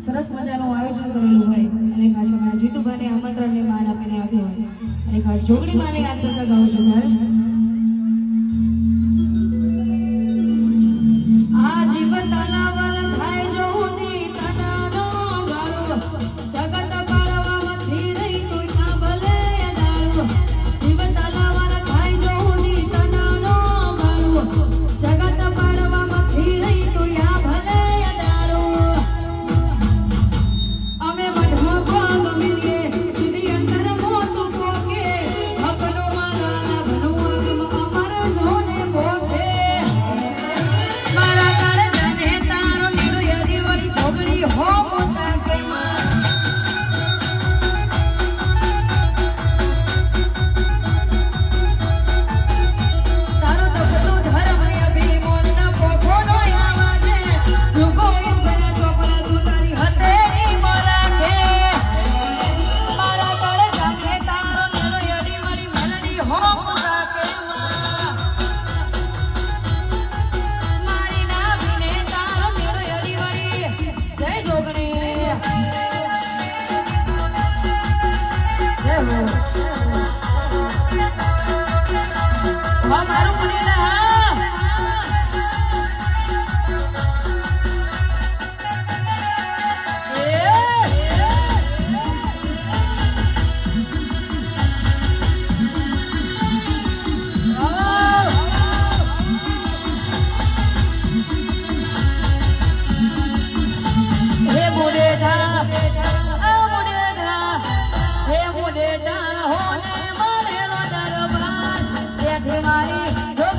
સરસ મજાનું આયોજન કરેલું હોય અને ખાસ અમારા જીતુભાઈને આમંત્રણની માન આપીને આવ્યો હોય અને ખાસ જોગણી માને યાદ કરતા ગાઉં છું આ જીવન તલાવલ થાય જો દી તનાનો ગાળો જગત પાળવામાંથી રહી તું ના ભલે ડાળો જીવન તલાવલ થાય જો દી તનાનો ગાળો જગત પાળવામાંથી રહી તું ના ભલે ડાળો અમે બધા ભાગ મિલીએ સીધી અંતર મોતો પોકે હકનો મારા ભનો અમર જોને પોકે મારા કાળ જને તારો નીરો યરી વળી છોકરી હો મોતા કે તારો તપતો ધર્મ અભિમોન ના પોખો નો આવાજે યુગો યુગના ચોપડા તું તારી હતેરી મોરા કે મારા કાળ જને તારો નીરો યરી વળી મલડી હો મોતા કે મારી ના વિને તારો નીરો યરી વળી જય જોગણી જય હો મારું પુનેરા હે મુડેડા હો ને મારે રો દરબાર બેઠી મારી જોગ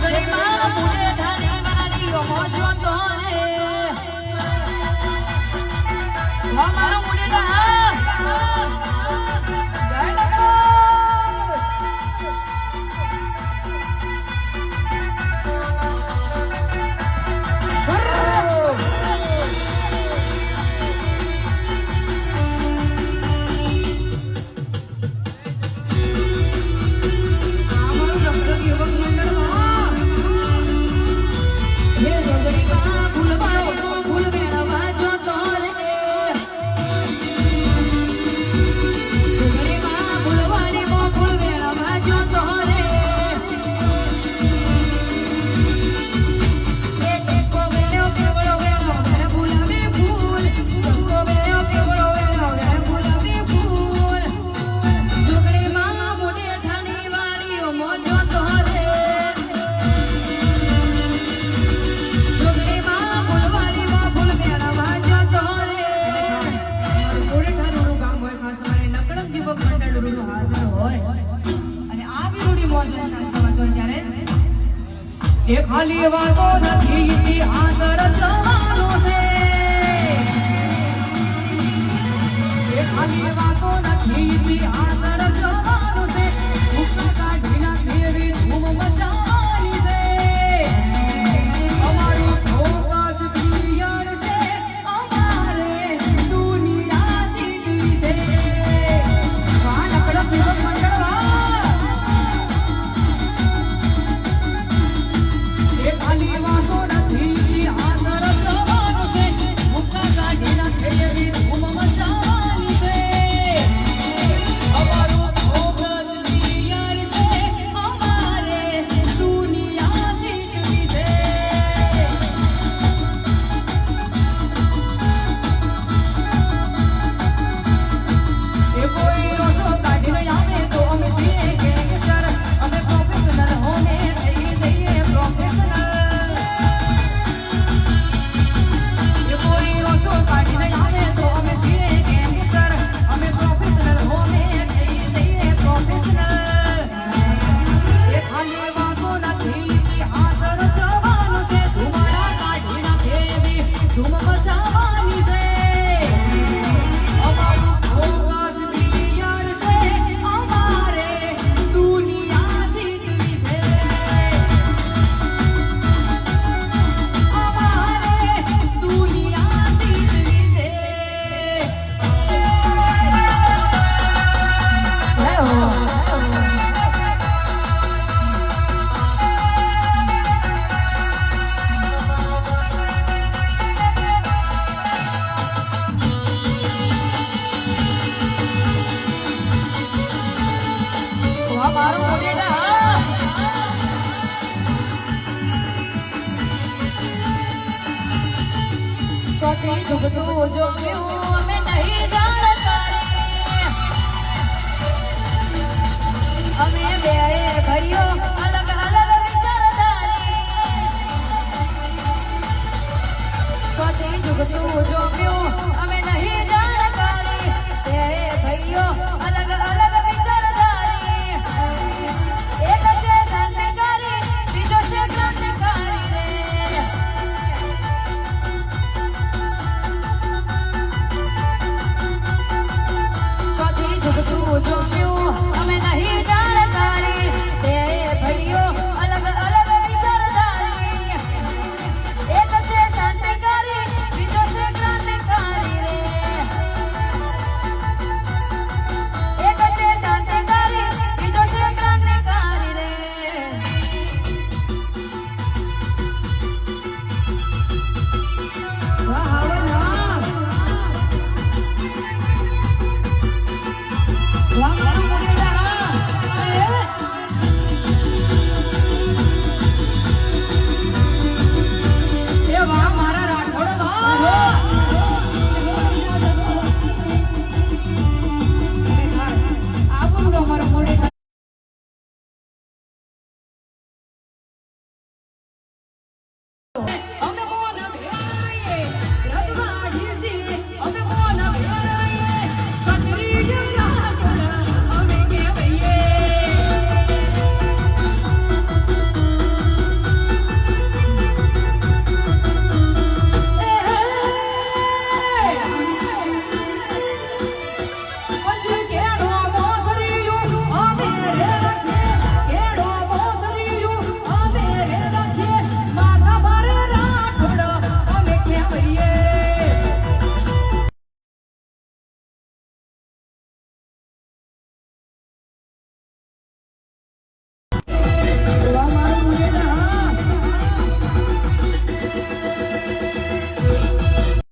જોગણીમાં મુનેઠાની વાડીઓ મોજો તો રે મારો મુનેઠા જય લગા એ ખાલી વાતો નથી ઇતિહાસ રચવાનો છે એ ખાલી વાતો નથી ઇતિહાસ રચવાનો છે મુક્ત કાઢીના ફેરી ધૂમ મચાવવાની છે અમારું ફોકસ ક્લિયર છે અમારે દુનિયા જીતવી છે વાનકડમ દિવસ મંડળવા ખાલી વાતો નથી ઇતિહાસ રચવાનો છે મુક્ત કાઢીના ફેરી ધૂમ મચાવવાની છે અમારું ફોકસ ક્લિયર છે અમારે દુનિયા જીતવી છે એ કોઈ ઓછો કાઢીને આવે તો અમે છીએ ગેંગસ્ટર અમે પ્રોફેશનલ હોને થઈ જઈએ પ્રોફેશનલ કાઢીને આવે તો અમે છીએ ગેંગસ્ટર અમે પ્રોફેશનલ હોને થઈ જઈએ પ્રોફેશનલ એ ખાલી વાતો નથી ઇતિહાસ રચવાનો છે ધુમાડા કાઢી નાખેવી ધૂમ મચાવવાની છે અમારું ફોકસ ક્લિયર છે અમારે દુનિયા જીતવી છે અમારે દુનિયા જીતવી છે મારું મોઢેડા ચોથી જુગતું જોયું અમે નહીં જાણતા રે અમે બે ભર્યો અલગ અલગ વિચારતા રે ચોથી જુગતું જોયું અમે નહીં